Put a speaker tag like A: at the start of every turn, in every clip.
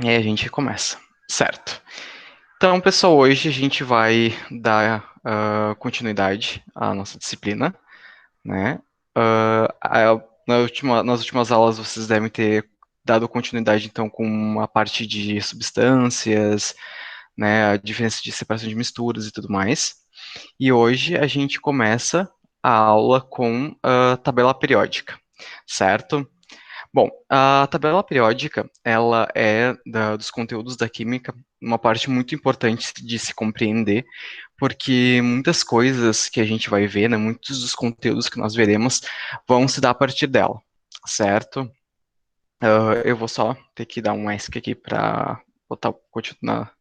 A: E aí a gente começa, certo? Então, pessoal, hoje a gente vai dar continuidade à nossa disciplina, né? Nas últimas aulas vocês devem ter dado continuidade, então, com a parte de substâncias, né? A diferença de separação de misturas e tudo mais. E hoje a gente começa a aula com a tabela periódica, certo? Bom, a tabela periódica, ela é dos conteúdos da química uma parte muito importante de se compreender, porque muitas coisas que a gente vai ver, né, muitos dos conteúdos que nós veremos, vão se dar a partir dela, certo? Eu vou só ter que dar um ESC aqui para botar, continuar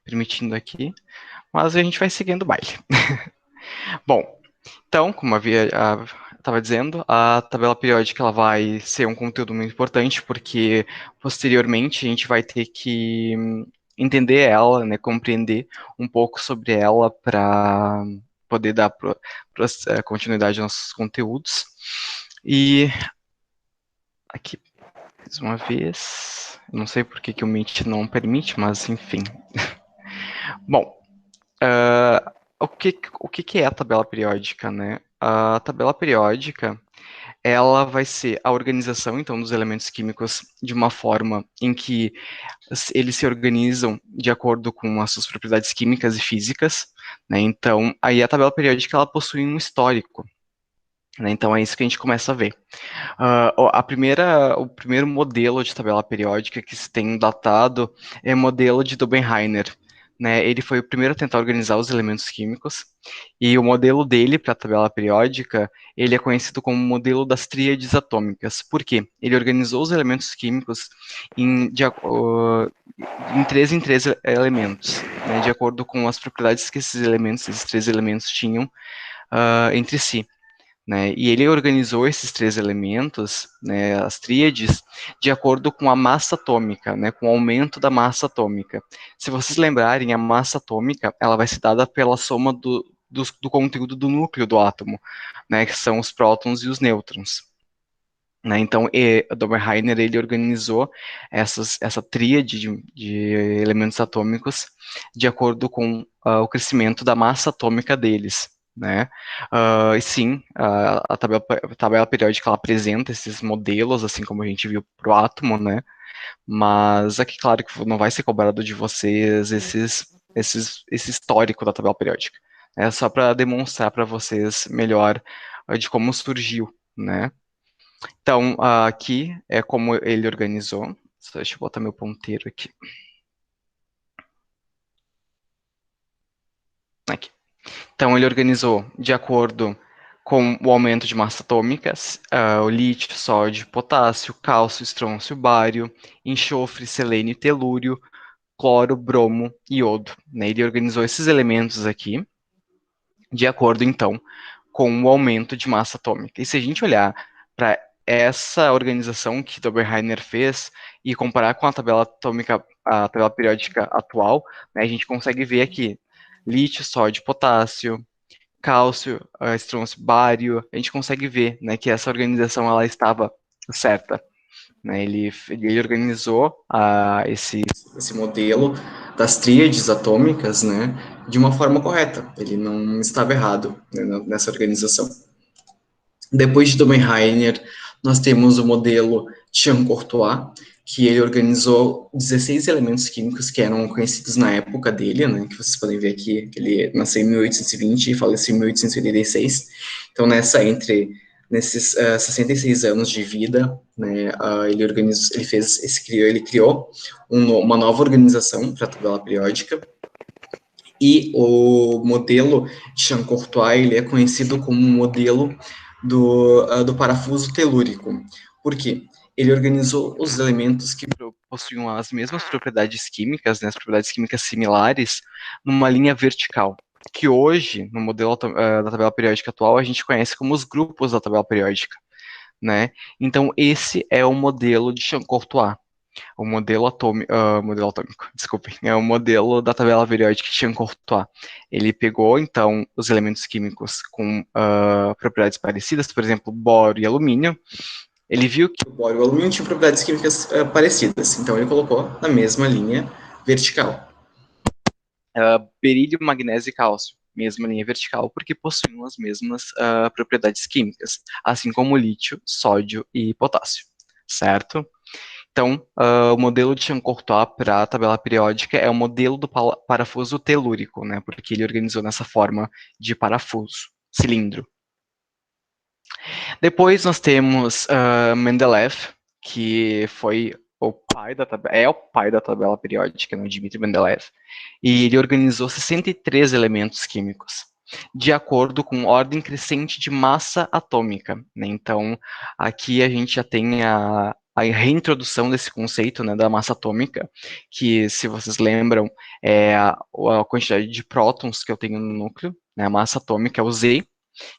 A: permitindo aqui, mas a gente vai seguindo o baile. Bom, então, como havia estava dizendo, a tabela periódica ela vai ser um conteúdo muito importante porque posteriormente a gente vai ter que entender ela, né, compreender um pouco sobre ela para poder dar continuidade aos nossos conteúdos. E aqui, mais uma vez, não sei por que, que o Meet não permite, mas enfim. Bom, o que é a tabela periódica, né? A tabela periódica ela vai ser a organização, então, dos elementos químicos de uma forma em que eles se organizam de acordo com as suas propriedades químicas e físicas, né? Então, aí a tabela periódica, ela possui um histórico, né? Então, é isso que a gente começa a ver. O primeiro modelo de tabela periódica que se tem datado é o modelo de Dobenheimer. Né, ele foi o primeiro a tentar organizar os elementos químicos, e o modelo dele para a tabela periódica, ele é conhecido como o modelo das tríades atômicas. Por quê? Ele organizou os elementos químicos em três elementos, né, de acordo com as propriedades que esses três elementos tinham entre si, né? E ele organizou esses três elementos, né, as tríades, de acordo com a massa atômica, né, com o aumento da massa atômica. Se vocês lembrarem, a massa atômica ela vai ser dada pela soma do conteúdo do núcleo do átomo, né, que são os prótons e os nêutrons. Né, então, Doberheiner ele organizou essa tríade de elementos atômicos de acordo com o crescimento da massa atômica deles. Né? E sim, a tabela periódica ela apresenta esses modelos, assim como a gente viu para o átomo, né? Mas aqui, claro que não vai ser cobrado de vocês esse histórico da tabela periódica. É só para demonstrar para vocês melhor de como surgiu, né? Então, aqui é como ele organizou. Só deixa eu botar meu ponteiro aqui. Aqui. Então, ele organizou de acordo com o aumento de massa atômica, o lítio, sódio, potássio, cálcio, estrôncio, bário, enxofre, selênio, telúrio, cloro, bromo e iodo. Né? Ele organizou esses elementos aqui de acordo, então, com o aumento de massa atômica. E se a gente olhar para essa organização que Doberheiner fez e comparar com a tabela atômica, a tabela periódica atual, né, a gente consegue ver aqui lítio, sódio, potássio, cálcio, estrôncio, bário, a gente consegue ver, né, que essa organização ela estava certa. Né, ele organizou esse modelo das tríades atômicas, né, de uma forma correta. Ele não estava errado, né, nessa organização. Depois de Domenheiner, nós temos o modelo Chiang-Courtois, que ele organizou 16 elementos químicos que eram conhecidos na época dele, né, que vocês podem ver aqui, que ele nasceu em 1820 e faleceu em 1886. Então, nesses 66 anos de vida, né, ele organizou, ele criou uma nova organização para a tabela periódica, e o modelo de Chiang-Courtois ele é conhecido como um modelo do parafuso telúrico. Por quê? Ele organizou os elementos que possuíam as mesmas propriedades químicas, né, as propriedades químicas similares, numa linha vertical, que hoje, no modelo da tabela periódica atual, a gente conhece como os grupos da tabela periódica. Né? Então, esse é o modelo de Chiang-Courtois. Modelo atômico, desculpe, é o modelo da tabela periódica de Chiang-Courtois. Ele pegou, então, os elementos químicos com propriedades parecidas, por exemplo, boro e alumínio, Ele viu que o bório e o alumínio tinham propriedades químicas parecidas, então ele colocou na mesma linha vertical. Berílio, magnésio e cálcio, mesma linha vertical, porque possuem as mesmas propriedades químicas, assim como lítio, sódio e potássio, certo? Então, o modelo de Chancourtois para a tabela periódica é o modelo do parafuso telúrico, né? Porque ele organizou nessa forma de parafuso, cilindro. Depois nós temos Mendeleev, que foi o pai da tabela, é o pai da tabela periódica, né, Dmitry Mendeleev, e ele organizou 63 elementos químicos, de acordo com ordem crescente de massa atômica, né? Então, aqui a gente já tem a reintrodução desse conceito, né, da massa atômica, que, se vocês lembram, é a quantidade de prótons que eu tenho no núcleo, né? A massa atômica é o Z,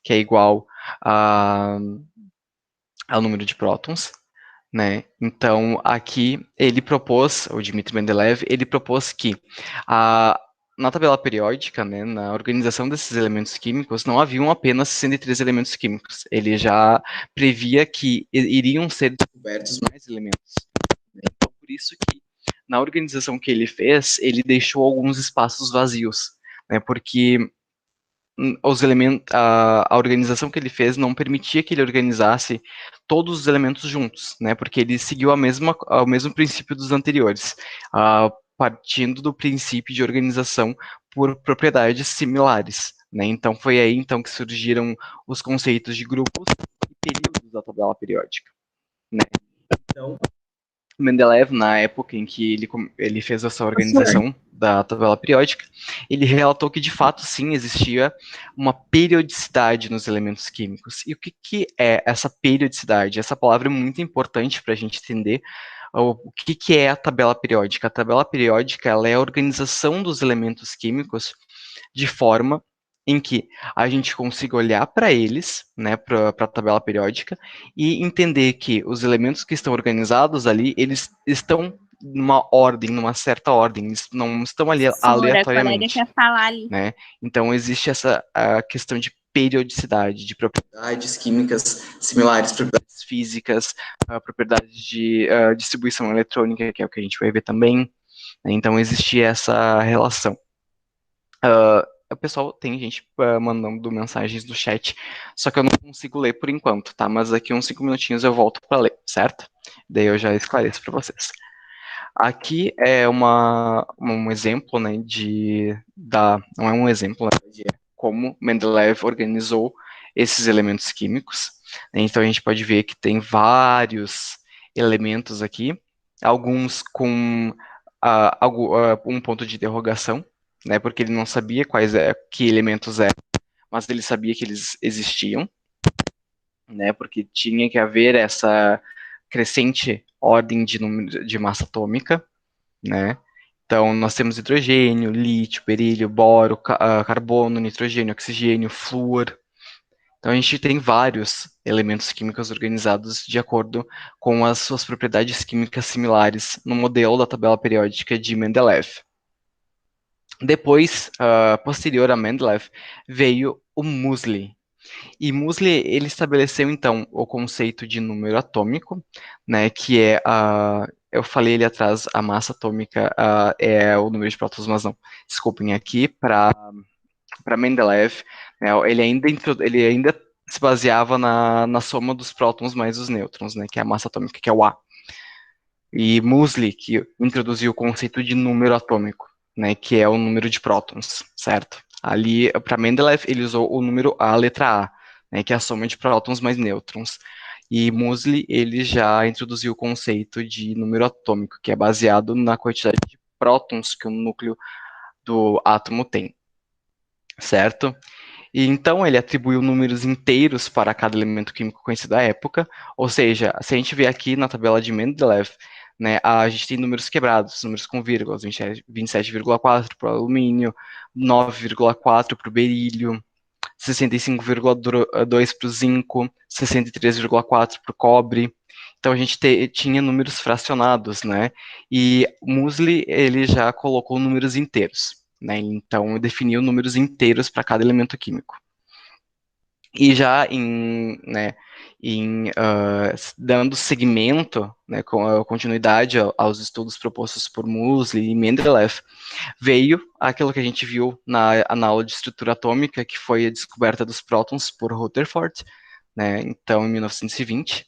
A: que é igual a, ao número de prótons, né? Então, aqui ele propôs, o Dmitry Mendeleev, ele propôs que na tabela periódica, né, na organização desses elementos químicos, não haviam apenas 63 elementos químicos. Ele já previa que iriam ser descobertos mais elementos. Né? Então, por isso que na organização que ele fez, ele deixou alguns espaços vazios, né? Porque os elementos, a organização que ele fez não permitia que ele organizasse todos os elementos juntos, né? Porque ele seguiu o mesmo princípio dos anteriores, partindo do princípio de organização por propriedades similares, né? Então foi aí então que surgiram os conceitos de grupos e períodos da tabela periódica, né? Então, Mendeleev, na época em que ele fez essa organização da tabela periódica, ele relatou que, de fato, sim, existia uma periodicidade nos elementos químicos. E o que é essa periodicidade? Essa palavra é muito importante para a gente entender o que é a tabela periódica. A tabela periódica ela é a organização dos elementos químicos de forma em que a gente consiga olhar para eles, né, para a tabela periódica, e entender que os elementos que estão organizados ali, eles estão numa ordem, numa certa ordem, eles não estão ali
B: Professora, a colega
A: aleatoriamente,
B: quer falar ali.
A: né? Então existe essa a questão de periodicidade, de propriedades químicas similares, propriedades físicas, propriedades de distribuição eletrônica, que é o que a gente vai ver também, né? Então existe essa relação. O pessoal tem gente mandando mensagens no chat, só que eu não consigo ler por enquanto, tá? Mas daqui uns 5 minutinhos eu volto para ler, certo? Daí eu já esclareço para vocês. Aqui é um exemplo, né, não é um exemplo, né, de como Mendeleev organizou esses elementos químicos. Então a gente pode ver que tem vários elementos aqui, alguns com um ponto de interrogação, né, porque ele não sabia que elementos eram, mas ele sabia que eles existiam, né, porque tinha que haver essa crescente ordem de número de massa atômica, né? Então, nós temos hidrogênio, lítio, berílio, boro, carbono, nitrogênio, oxigênio, flúor. Então, a gente tem vários elementos químicos organizados de acordo com as suas propriedades químicas similares no modelo da tabela periódica de Mendeleev. Depois, posterior a Mendeleev, veio o Muesli. E Muesli, ele estabeleceu, então, o conceito de número atômico, né, que é eu falei ali atrás, a massa atômica é o número de prótons, mas não, desculpem aqui, para Mendeleev, né, ele ainda se baseava na soma dos prótons mais os nêutrons, né, que é a massa atômica, que é o A. E Muesli, que introduziu o conceito de número atômico, né, que é o número de prótons, certo? Ali, para Mendeleev, ele usou o número A, a letra A, né, que é a soma de prótons mais nêutrons. E Muesli, ele já introduziu o conceito de número atômico, que é baseado na quantidade de prótons que o núcleo do átomo tem, certo? E então ele atribuiu números inteiros para cada elemento químico conhecido da época, ou seja, se a gente vê aqui na tabela de Mendeleev, né, a gente tem números quebrados, números com vírgulas, 27,4 para o alumínio, 9,4 para o berílio, 65,2 para o zinco, 63,4 para o cobre. Então a gente tinha números fracionados, né? E Muesli ele já colocou números inteiros, né? Então definiu números inteiros para cada elemento químico. E já dando seguimento, né, com a continuidade aos estudos propostos por Moseley e Mendeleev, veio aquilo que a gente viu na aula de estrutura atômica, que foi a descoberta dos prótons por Rutherford, né, então em 1920.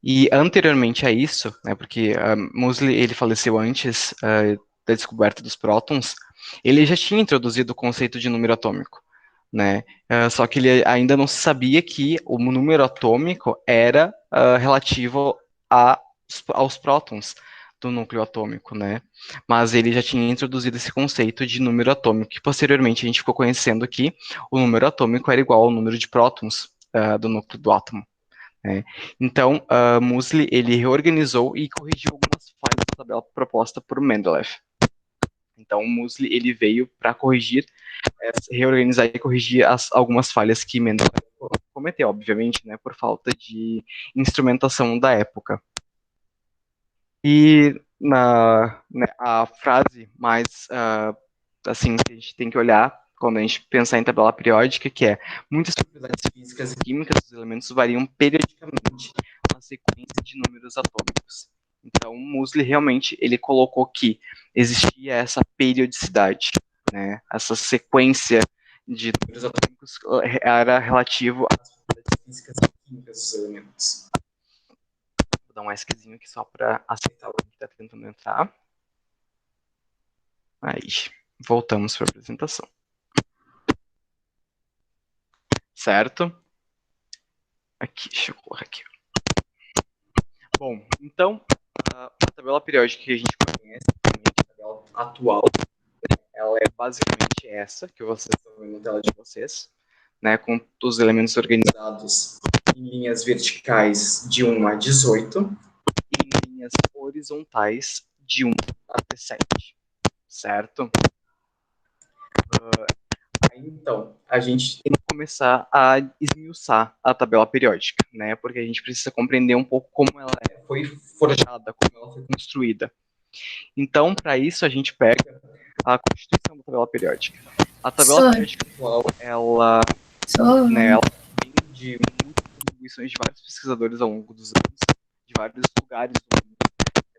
A: E anteriormente a isso, né, porque Moseley ele faleceu antes da descoberta dos prótons, ele já tinha introduzido o conceito de número atômico, né? Só que ele ainda não sabia que o número atômico era relativo aos prótons do núcleo atômico, né? Mas ele já tinha introduzido esse conceito de número atômico, que posteriormente a gente ficou conhecendo que o número atômico era igual ao número de prótons do núcleo do átomo. Né? Então, Moseley ele reorganizou e corrigiu algumas falhas da tabela proposta por Mendeleev. Então, Moseley ele veio para corrigir, reorganizar e corrigir algumas falhas que Mendeleev cometeu, obviamente, né, por falta de instrumentação da época. E a frase mais assim que a gente tem que olhar quando a gente pensar em tabela periódica, que é: muitas propriedades físicas e químicas dos elementos variam periodicamente na sequência de números atômicos. Então, Moseley realmente ele colocou que existia essa periodicidade, né? Essa sequência de números atômicos era relativo às propriedades físicas e químicas dos elementos. Vou dar um ESCzinho aqui só para aceitar o que está tentando entrar. Aí, voltamos para a apresentação. Certo? Aqui, deixa eu colocar aqui. Bom, então, a tabela periódica que a gente conhece, a tabela atual, ela é basicamente essa, que vocês estão vendo na tela de vocês, né, com os elementos organizados em linhas verticais de 1 a 18 e em linhas horizontais de 1 até 7, certo? Então, a gente tem que começar a esmiuçar a tabela periódica, né? Porque a gente precisa compreender um pouco como ela foi forjada, como ela foi construída. Então, para isso, a gente pega a constituição da tabela periódica. A tabela periódica atual, ela vem de muitas contribuições de vários pesquisadores ao longo dos anos, de vários lugares do mundo.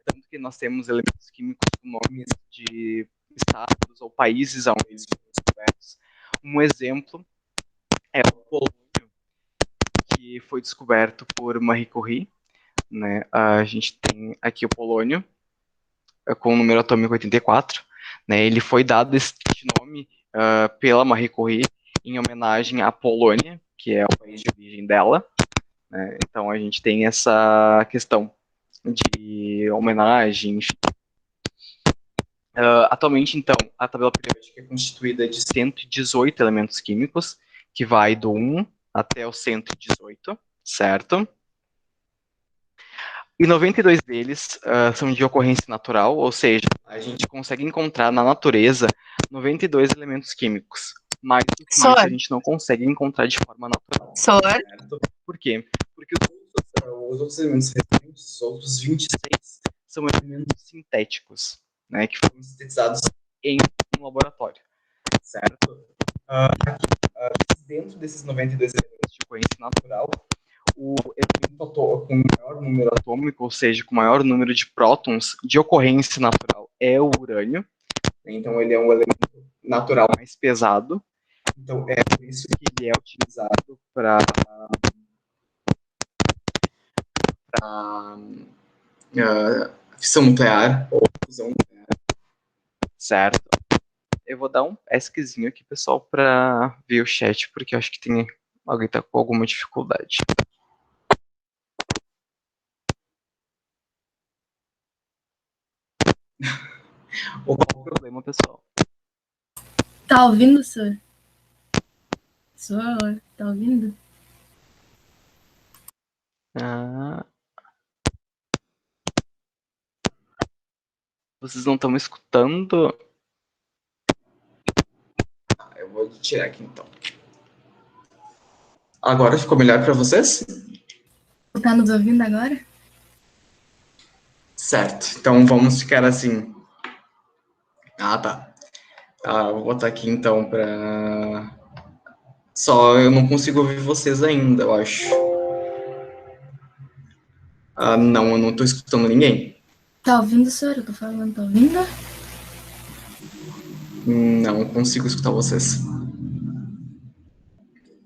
A: Tanto que nós temos elementos químicos com nomes de estados ou países onde eles foram descobertos. Um exemplo é o polônio, que foi descoberto por Marie Curie, né? A gente tem aqui o polônio, com o número atômico 84, né? Ele foi dado este nome pela Marie Curie em homenagem à Polônia, que é o país de origem dela, né? Então a gente tem essa questão de homenagem, enfim. Atualmente, então, a tabela periódica é constituída de 118 elementos químicos, que vai do 1 até o 118, certo? E 92 deles são de ocorrência natural, ou seja, a gente consegue encontrar na natureza 92 elementos químicos. Mais do que isso, a gente não consegue encontrar de forma natural. Certo? Por quê? Porque os outros elementos restantes, os outros 26, são elementos sintéticos, né, que foram sintetizados em um laboratório, certo? Aqui, dentro desses 92 elementos de ocorrência natural, o elemento com maior número atômico, ou seja, com maior número de prótons de ocorrência natural, é o urânio. Então, ele é um elemento natural mais pesado. Então, é por isso que ele é utilizado para fissão nuclear ou fusão nuclear. Certo? Eu vou dar um ESCzinho aqui, pessoal, para ver o chat, porque eu acho que tem alguém tá com alguma dificuldade. Ou qual o problema, pessoal?
B: Tá ouvindo, senhor? Senhor, tá ouvindo?
A: Vocês não estão me escutando? Eu vou tirar aqui, então. Agora ficou melhor para vocês?
B: Tá nos ouvindo agora?
A: Certo. Então vamos ficar assim. Ah, tá. Vou botar aqui então para Só eu não consigo ouvir vocês ainda, eu acho. Ah, não, eu não estou escutando ninguém.
B: Tá ouvindo, senhor? Eu tô falando, tá ouvindo?
A: Não consigo escutar vocês.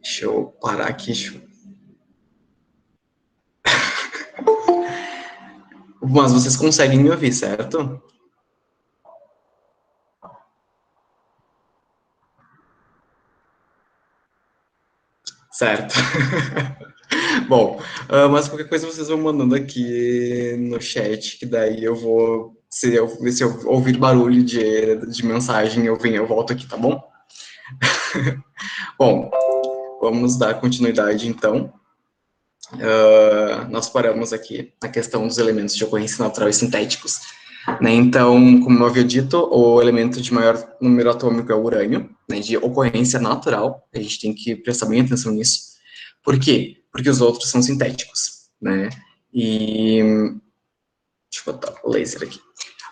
A: Deixa eu parar aqui. Mas vocês conseguem me ouvir, certo? Certo. Bom, mas qualquer coisa vocês vão mandando aqui no chat, que daí eu vou. Se eu ouvir barulho de mensagem, eu volto aqui, tá bom? Bom, vamos dar continuidade então. Nós paramos aqui na questão dos elementos de ocorrência natural e sintéticos. Né? Então, como eu havia dito, o elemento de maior número atômico é o urânio, né, de ocorrência natural. A gente tem que prestar bem atenção nisso. Por quê? Porque os outros são sintéticos, né? E deixa eu botar o laser aqui.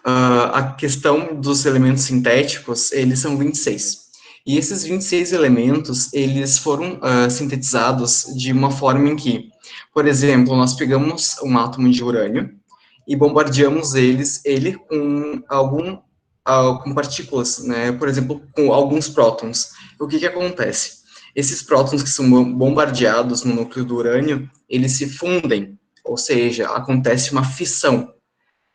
A: A questão dos elementos sintéticos, eles são 26. E esses 26 elementos, eles foram sintetizados de uma forma em que, por exemplo, nós pegamos um átomo de urânio e bombardeamos ele com partículas, né? Por exemplo, com alguns prótons. O que acontece? Esses prótons que são bombardeados no núcleo do urânio, eles se fundem, ou seja, acontece uma fissão,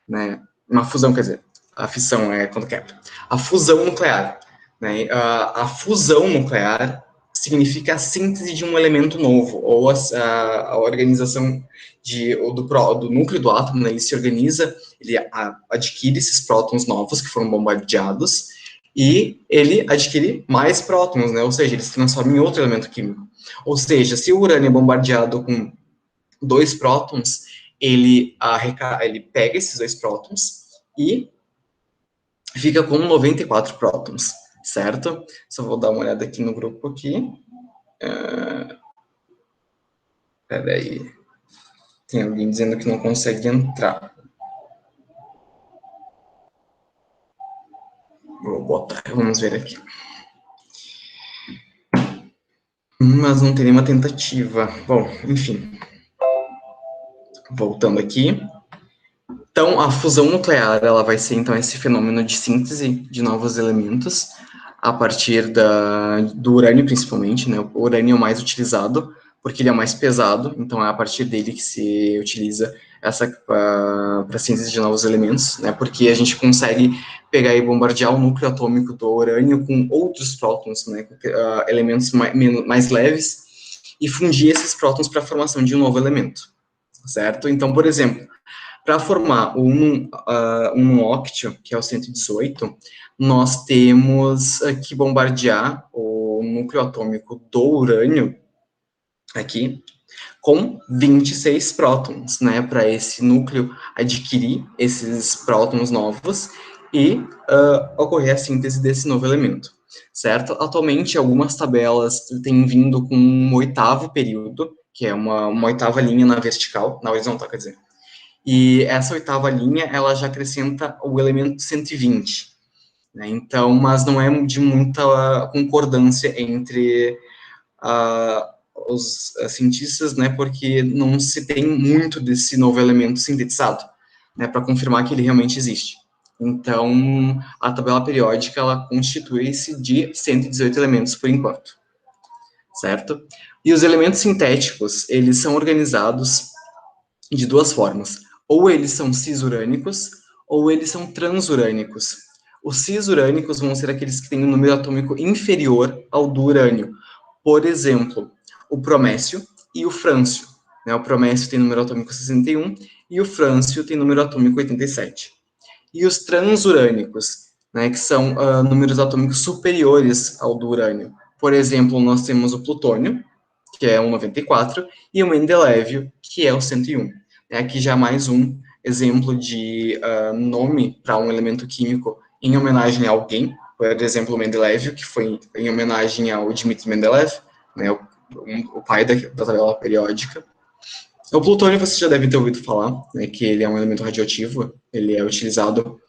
A: né? Uma fusão, quer dizer, a fissão é quando quebra. A fusão nuclear, né? A fusão nuclear significa a síntese de um elemento novo, ou a organização do núcleo do átomo, né? Ele se organiza, ele adquire esses prótons novos que foram bombardeados, e ele adquire mais prótons, né? Ou seja, ele se transforma em outro elemento químico. Ou seja, se o urânio é bombardeado com 2 prótons, ele pega esses 2 prótons e fica com 94 prótons, certo? Só vou dar uma olhada aqui no grupo aqui. Peraí. Tem alguém dizendo que não consegue entrar. Vou botar, vamos ver aqui. Mas não tem nenhuma tentativa. Bom, enfim. Voltando aqui. Então, a fusão nuclear, ela vai ser, então, esse fenômeno de síntese de novos elementos a partir do urânio, principalmente, né? O urânio é o mais utilizado, porque ele é mais pesado, então é a partir dele que se utiliza para síntese de novos elementos, né? Porque a gente consegue pegar e bombardear o núcleo atômico do urânio com outros prótons, né? Elementos mais leves, e fundir esses prótons para a formação de um novo elemento, certo? Então, por exemplo, para formar um óctio, que é o 118, nós temos que bombardear o núcleo atômico do urânio, aqui, com 26 prótons, né, para esse núcleo adquirir esses prótons novos e ocorrer a síntese desse novo elemento, certo? Atualmente, algumas tabelas têm vindo com um oitavo período, que é uma oitava linha na vertical, na horizontal, quer dizer, e essa oitava linha, ela já acrescenta o elemento 120, né? Então, mas não é de muita concordância entre os cientistas, né, porque não se tem muito desse novo elemento sintetizado, né, para confirmar que ele realmente existe. Então, a tabela periódica, ela constitui-se de 118 elementos por enquanto, certo? E os elementos sintéticos, eles são organizados de duas formas. Ou eles são cisurânicos, ou eles são transurânicos. Os cisurânicos vão ser aqueles que têm um número atômico inferior ao do urânio. Por exemplo, o promécio e o frâncio. Né? O promécio tem número atômico 61 e o frâncio tem número atômico 87. E os transurânicos, né, que são números atômicos superiores ao do urânio. Por exemplo, nós temos o plutônio, que é o 94, e o Mendeleévio, que é o 101. Aqui já mais um exemplo de nome para um elemento químico em homenagem a alguém, por exemplo, o Mendeleévio, que foi em homenagem ao Dmitri Mendeleev, né, o pai da tabela periódica. O plutônio você já deve ter ouvido falar, né, que ele é um elemento radioativo, ele é utilizado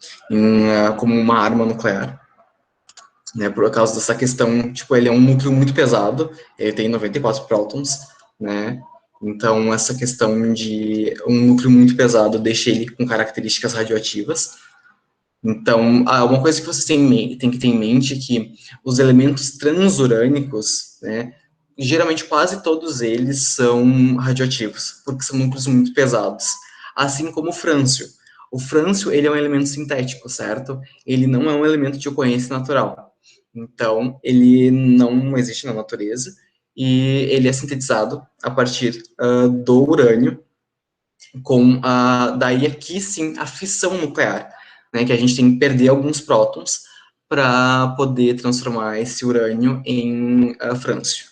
A: como uma arma nuclear.
C: né, por causa dessa questão, tipo, ele é um núcleo muito pesado, ele tem 94 prótons, né, então essa questão de um núcleo muito pesado deixa ele com características radioativas. Então, uma coisa que você tem que ter em mente é que os elementos transurânicos, né, geralmente quase todos eles são radioativos, porque são núcleos muito pesados, assim como o frâncio. O frâncio, ele é um elemento sintético, certo? Ele não é um elemento de ocorrência natural. Então, ele não existe na natureza e ele é sintetizado a partir do urânio, com daí aqui sim a fissão nuclear, né, que a gente tem que perder alguns prótons para poder transformar esse urânio em frâncio,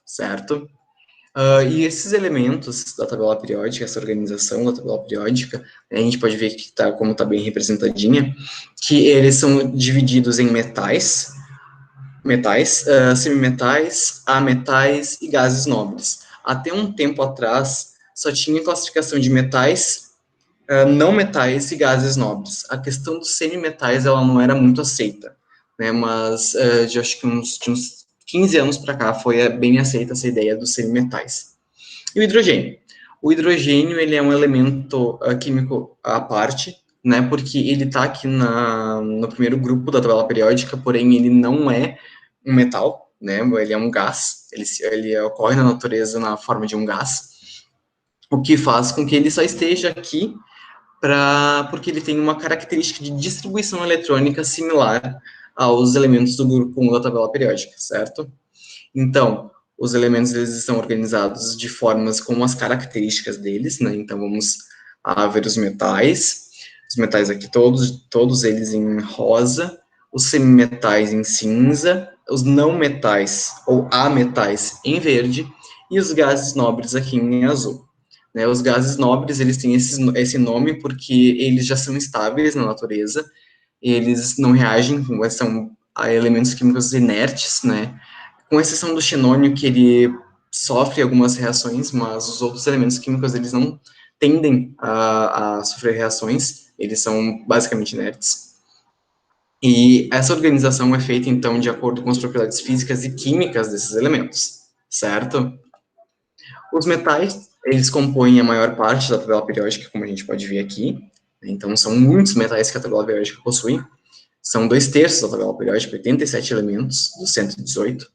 C: certo? E esses elementos da tabela periódica, essa organização da tabela periódica, né, a gente pode ver que como está bem representadinha, que eles são divididos em metais, semimetais, ametais e gases nobres. Até um tempo atrás, só tinha classificação de metais, não metais e gases nobres. A questão dos semimetais, ela não era muito aceita, né, mas de acho que de uns 15 anos para cá foi bem aceita essa ideia dos semimetais. E o hidrogênio? O hidrogênio, ele é um elemento químico à parte, né, porque ele está aqui no primeiro grupo da tabela periódica, porém ele não é um metal, né, ele é um gás, ele ocorre na natureza na forma de um gás, o que faz com que ele só esteja aqui porque ele tem uma característica de distribuição eletrônica similar aos elementos do grupo 1 da tabela periódica, certo? Então, os elementos eles estão organizados de formas com as características deles, né? Então, vamos ver os metais aqui todos eles em rosa, os semimetais em cinza, os não metais ou ametais em verde e os gases nobres aqui em azul. Né, os gases nobres, eles têm esse nome porque eles já são estáveis na natureza, eles não reagem, são elementos químicos inertes, né, com exceção do xenônio, que ele sofre algumas reações, mas os outros elementos químicos, eles não tendem a sofrer reações, eles são basicamente inertes. E essa organização é feita, então, de acordo com as propriedades físicas e químicas desses elementos, certo? Os metais, eles compõem a maior parte da tabela periódica, como a gente pode ver aqui. Então, são muitos metais que a tabela periódica possui. São 2/3 da tabela periódica, 87 elementos dos 118.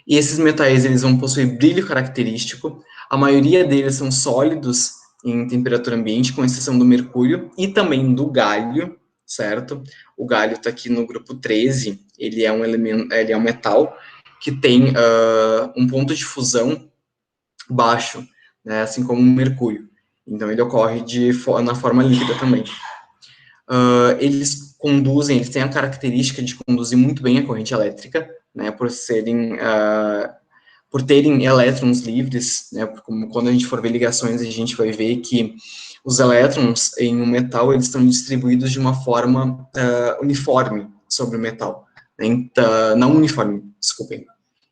C: E esses metais, eles vão possuir brilho característico. A maioria deles são sólidos em temperatura ambiente, com exceção do mercúrio e também do galho, certo? O galho está aqui no grupo 13. Ele é um elemento, ele é um metal que tem um ponto de fusão baixo, né, assim como o mercúrio. Então, ele ocorre na forma líquida também. Eles têm a característica de conduzir muito bem a corrente elétrica, né, por terem elétrons livres, né, como quando a gente for ver ligações, a gente vai ver que os elétrons em um metal, eles estão distribuídos de uma forma uniforme sobre o metal. Né, então, não uniforme, desculpem.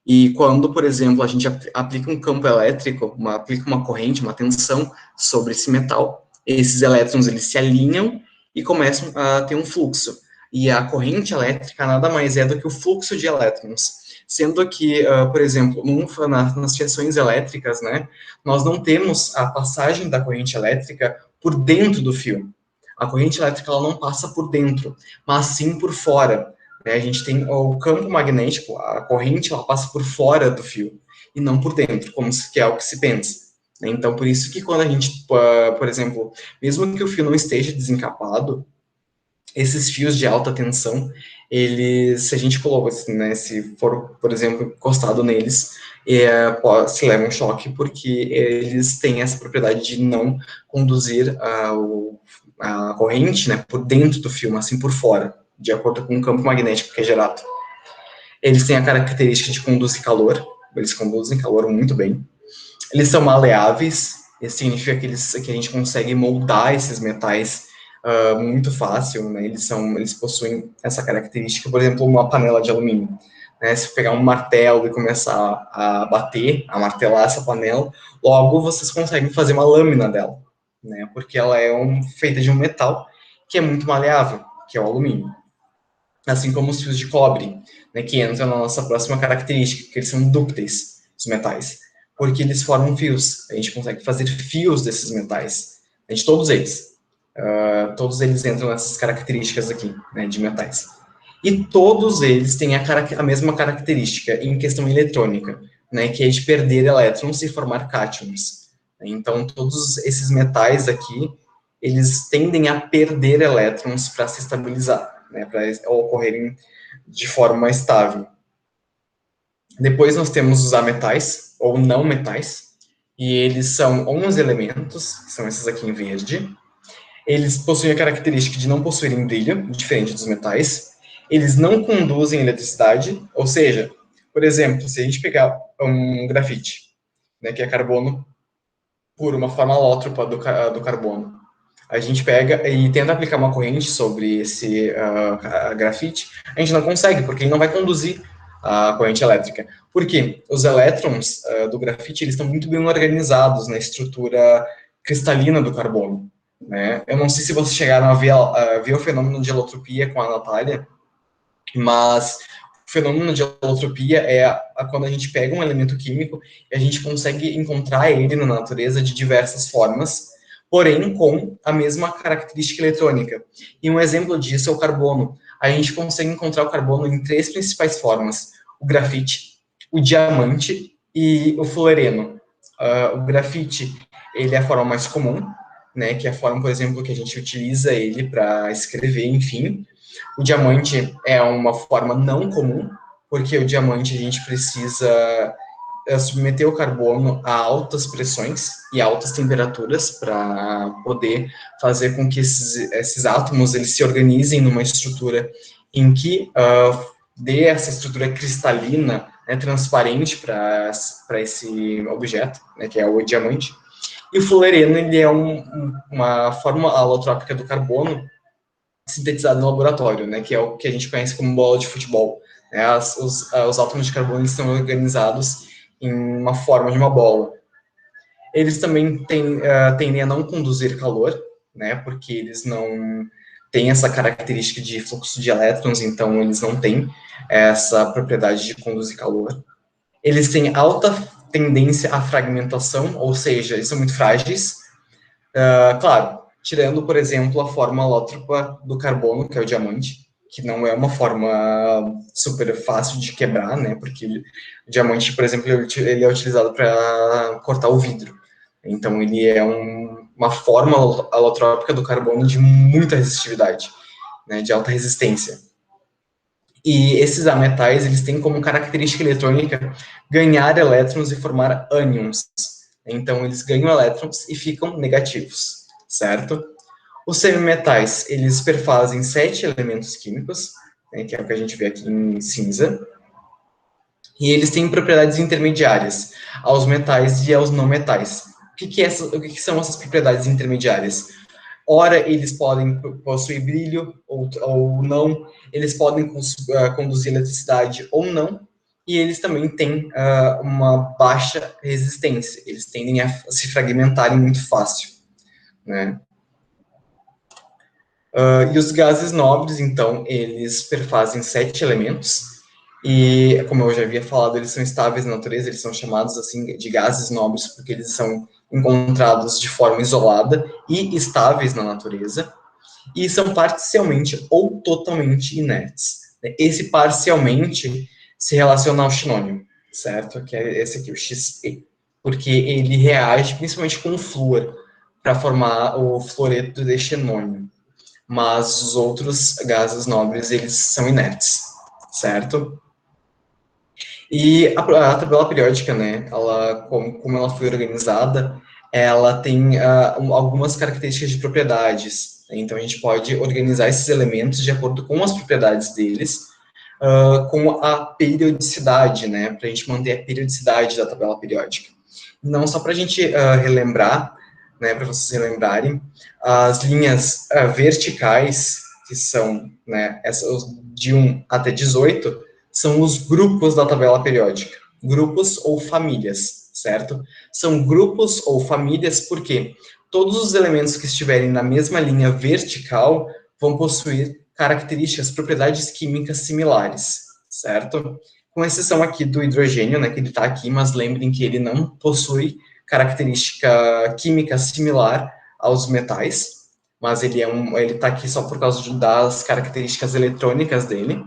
C: E quando, por exemplo, a gente aplica um campo elétrico, aplica uma corrente, uma tensão sobre esse metal, esses elétrons eles se alinham e começam a ter um fluxo. E a corrente elétrica nada mais é do que o fluxo de elétrons. Sendo que, por exemplo, nas fiações elétricas, né, nós não temos a passagem da corrente elétrica por dentro do fio. A corrente elétrica ela não passa por dentro, mas sim por fora. A gente tem o campo magnético, a corrente, ela passa por fora do fio, e não por dentro, que é o que se pensa. Então, por isso que quando a gente, por exemplo, mesmo que o fio não esteja desencapado, esses fios de alta tensão, se a gente coloca, né, se for, por exemplo, encostado neles, se leva um choque, porque eles têm essa propriedade de não conduzir a corrente, né, por dentro do fio, mas sim por fora, de acordo com o campo magnético que é gerado. Eles têm a característica de conduzir calor, eles conduzem calor muito bem. Eles são maleáveis, isso significa que a gente consegue moldar esses metais muito fácil, né? Eles possuem essa característica, por exemplo, uma panela de alumínio. Né? Se pegar um martelo e começar a bater, a martelar essa panela, logo vocês conseguem fazer uma lâmina dela, né? Porque ela é feita de um metal que é muito maleável, que é o alumínio. assim como os fios de cobre, né, que entram na nossa próxima característica, que eles são dúcteis, os metais, porque eles formam fios. A gente consegue fazer fios desses metais, de todos eles. Todos eles entram nessas características aqui, né, de metais. E todos eles têm a mesma característica em questão eletrônica, né, que é de perder elétrons e formar cátions. Então, todos esses metais aqui, eles tendem a perder elétrons para se estabilizar, né, para ocorrerem de forma estável. Depois nós temos os ametais, ou não metais, e eles são 11 elementos, que são esses aqui em verde. Eles possuem a característica de não possuírem brilho, diferente dos metais. Eles não conduzem eletricidade, ou seja, por exemplo, se a gente pegar um grafite, né, que é carbono puro, uma forma alótropa do carbono, a gente pega e tenta aplicar uma corrente sobre esse grafite, a gente não consegue, porque ele não vai conduzir a corrente elétrica. Por quê? Os elétrons do grafite, eles estão muito bem organizados na estrutura cristalina do carbono, né? Eu não sei se vocês chegaram a ver o fenômeno de alotropia com a Natália, mas o fenômeno de alotropia é quando a gente pega um elemento químico e a gente consegue encontrar ele na natureza de diversas formas, porém com a mesma característica eletrônica. E um exemplo disso é o carbono. A gente consegue encontrar o carbono em 3 principais formas: o grafite, o diamante e o fluoreno. O grafite, ele é a forma mais comum, né, que é a forma, por exemplo, que a gente utiliza ele para escrever, enfim. O diamante é uma forma não comum, porque o diamante a gente precisa submeter o carbono a altas pressões e altas temperaturas para poder fazer com que esses átomos eles se organizem numa estrutura em que dê essa estrutura cristalina, né, transparente para esse objeto, né, que é o diamante. E o fluoreno, ele é uma forma alotrópica do carbono sintetizado no laboratório, né, que é o que a gente conhece como bola de futebol. Né, os átomos de carbono estão organizados em uma forma de uma bola. Eles também tendem a não conduzir calor, né, porque eles não têm essa característica de fluxo de elétrons, então eles não têm essa propriedade de conduzir calor. Eles têm alta tendência à fragmentação, ou seja, eles são muito frágeis. Claro, tirando, por exemplo, a forma alótropa do carbono, que é o diamante, que não é uma forma super fácil de quebrar, né? Porque o diamante, por exemplo, ele é utilizado para cortar o vidro. Então, ele é uma forma alotrópica do carbono de muita resistividade, né? De alta resistência. E esses ametais, eles têm como característica eletrônica ganhar elétrons e formar ânions. Então, eles ganham elétrons e ficam negativos, certo? Os semimetais, eles perfazem 7 elementos químicos, né, que é o que a gente vê aqui em cinza, e eles têm propriedades intermediárias aos metais e aos não metais. O que são essas propriedades intermediárias? Ora, eles podem possuir brilho ou não, eles podem conduzir eletricidade ou não, e eles também têm uma baixa resistência, eles tendem a se fragmentarem muito fácil, né? E os gases nobres, então, eles perfazem 7 elementos, e, como eu já havia falado, eles são estáveis na natureza, eles são chamados, assim, de gases nobres, porque eles são encontrados de forma isolada e estáveis na natureza, e são parcialmente ou totalmente inertes. Esse parcialmente se relaciona ao xenônio, certo? Que é esse aqui, o Xe, porque ele reage principalmente com o flúor, para formar o fluoreto de xenônio. Mas os outros gases nobres, eles são inertes, certo? E a tabela periódica, né, ela, como ela foi organizada, ela tem algumas características de propriedades. Então, a gente pode organizar esses elementos de acordo com as propriedades deles, com a periodicidade, né, para a gente manter a periodicidade da tabela periódica. Não só para a gente relembrar, né, para vocês relembrarem, as linhas verticais, que são, né, essas de 1 até 18, são os grupos da tabela periódica, grupos ou famílias, certo? São grupos ou famílias porque todos os elementos que estiverem na mesma linha vertical vão possuir características, propriedades químicas similares, certo? Com exceção aqui do hidrogênio, né, que ele está aqui, mas lembrem que ele não possui característica química similar aos metais, mas ele está aqui só por causa das características eletrônicas dele.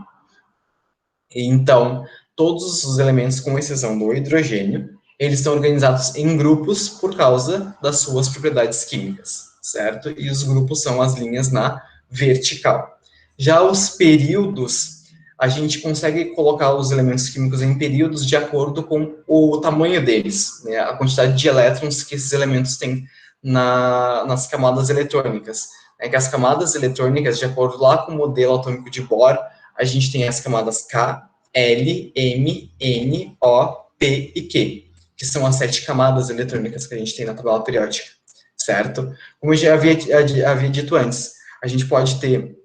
C: Então, todos os elementos, com exceção do hidrogênio, eles estão organizados em grupos por causa das suas propriedades químicas, certo? E os grupos são as linhas na vertical. Já os períodos, a gente consegue colocar os elementos químicos em períodos de acordo com o tamanho deles, né? A quantidade de elétrons que esses elementos têm nas camadas eletrônicas. Que as camadas eletrônicas, de acordo lá com o modelo atômico de Bohr, a gente tem as camadas K, L, M, N, O, P e Q, que são as 7 camadas eletrônicas que a gente tem na tabela periódica, certo? Como eu já havia dito antes, a gente pode ter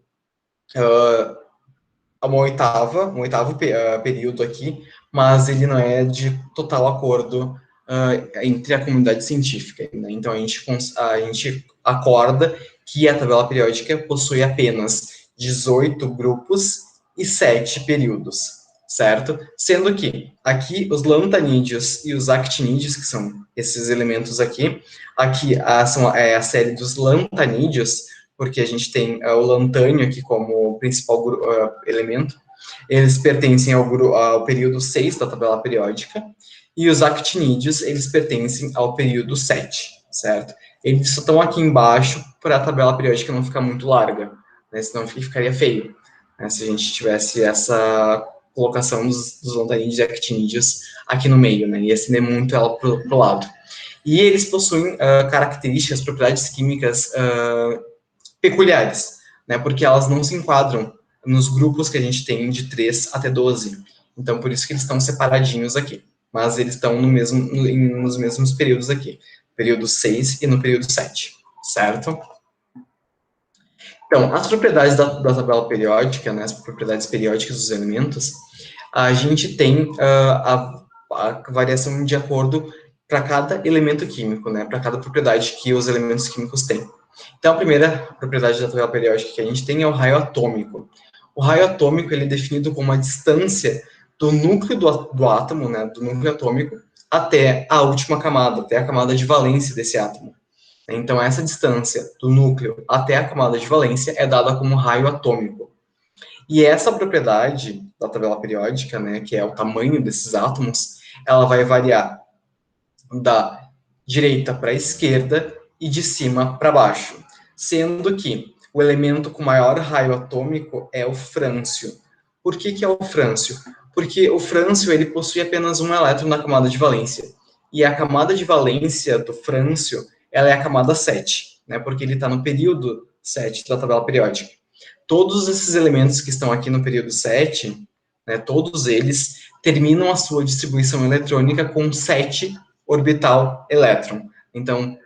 C: um oitavo período aqui, mas ele não é de total acordo entre a comunidade científica, né? Então a gente acorda que a tabela periódica possui apenas 18 grupos e 7 períodos, certo? Sendo que aqui os lantanídeos e os actinídeos, que são esses elementos aqui são a série dos lantanídeos, porque a gente tem o lantânio aqui como principal elemento, eles pertencem ao período 6 da tabela periódica, e os actinídeos, eles pertencem ao período 7, certo? Eles só estão aqui embaixo para a tabela periódica não ficar muito larga, né? Senão ficaria feio, né? Se a gente tivesse essa colocação dos lantanídeos e actinídeos aqui no meio, né? Ia acender muito ela para o lado. E eles possuem características, propriedades químicas peculiares, né? Porque elas não se enquadram nos grupos que a gente tem de 3 até 12. Então, por isso que eles estão separadinhos aqui. Mas eles estão nos mesmos períodos aqui. Período 6 e no período 7, certo? Então, as propriedades da tabela periódica, né, as propriedades periódicas dos elementos, a gente tem a variação de acordo para cada elemento químico, né, para cada propriedade que os elementos químicos têm. Então, a primeira propriedade da tabela periódica que a gente tem é o raio atômico. O raio atômico ele é definido como a distância do núcleo do átomo, né, do núcleo atômico, até a última camada, até a camada de valência desse átomo. Então, essa distância do núcleo até a camada de valência é dada como raio atômico. E essa propriedade da tabela periódica, né, que é o tamanho desses átomos, ela vai variar da direita para a esquerda e de cima para baixo, sendo que o elemento com maior raio atômico é o frâncio. Por que é o frâncio? Porque o frâncio ele possui apenas um elétron na camada de valência. E a camada de valência do frâncio ela é a camada 7, né, porque ele está no período 7 da tabela periódica. Todos esses elementos que estão aqui no período 7, né, todos eles terminam a sua distribuição eletrônica com 7 orbital elétron. Então,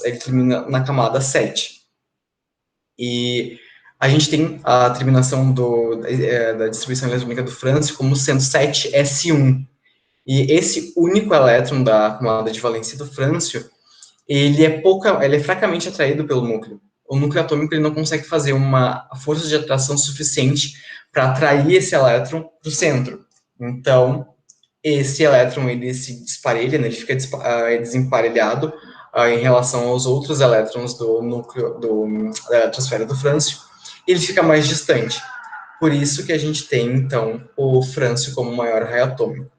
C: ele termina na camada 7. E a gente tem a terminação da distribuição eletrônica do frâncio como sendo 7s1. E esse único elétron da camada de valência do frâncio, ele é fracamente atraído pelo núcleo. O núcleo atômico ele não consegue fazer uma força de atração suficiente para atrair esse elétron para o centro. Então, esse elétron ele se desparelha, né, ele fica desemparelhado em relação aos outros elétrons do núcleo da eletrosfera do frâncio, e ele fica mais distante. Por isso que a gente tem, então, o frâncio como maior raio atômico.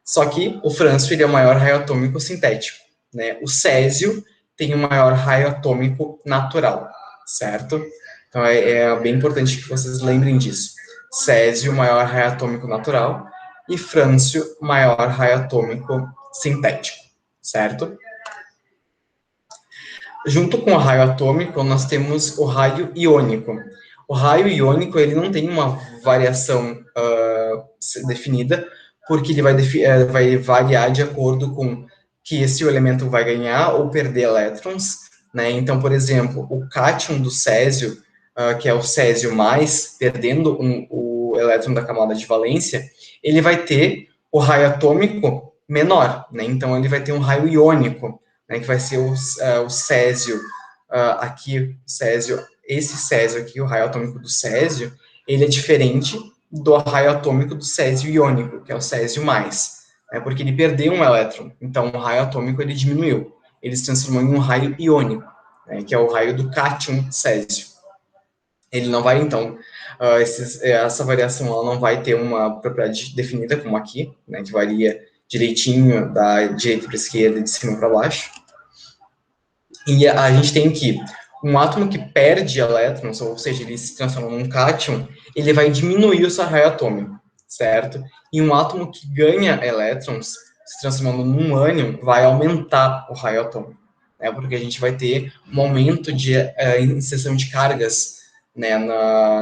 C: Só que o frâncio ele é o maior raio atômico sintético, né? O césio tem o maior raio atômico natural, certo? Então, é bem importante que vocês lembrem disso. Césio, maior raio atômico natural, e frâncio, maior raio atômico sintético, certo? Junto com o raio atômico, nós temos o raio iônico. O raio iônico, ele não tem uma variação definida, porque ele vai variar de acordo com que esse elemento vai ganhar ou perder elétrons, né? Então, por exemplo, o cátion do césio, que é o césio+, perdendo o elétron da camada de valência, ele vai ter o raio atômico menor, né? Então, ele vai ter um raio iônico, né? Que vai ser o césio, aqui, o césio esse césio aqui, o raio atômico do césio, ele é diferente do raio atômico do césio iônico, que é o césio mais, né, porque ele perdeu um elétron, então o raio atômico ele diminuiu, ele se transformou em um raio iônico, né, que é o raio do cátion césio. Ele não vai, então, essa variação ela não vai ter uma propriedade definida, como aqui, né, que varia direitinho da direita para a esquerda, de cima para baixo. E a gente tem que um átomo que perde elétrons, ou seja, ele se transforma num cátion, ele vai diminuir o seu raio atômico, certo? E um átomo que ganha elétrons, se transformando num ânion, vai aumentar o raio atômico, né? Porque a gente vai ter um aumento de inserção de cargas, né,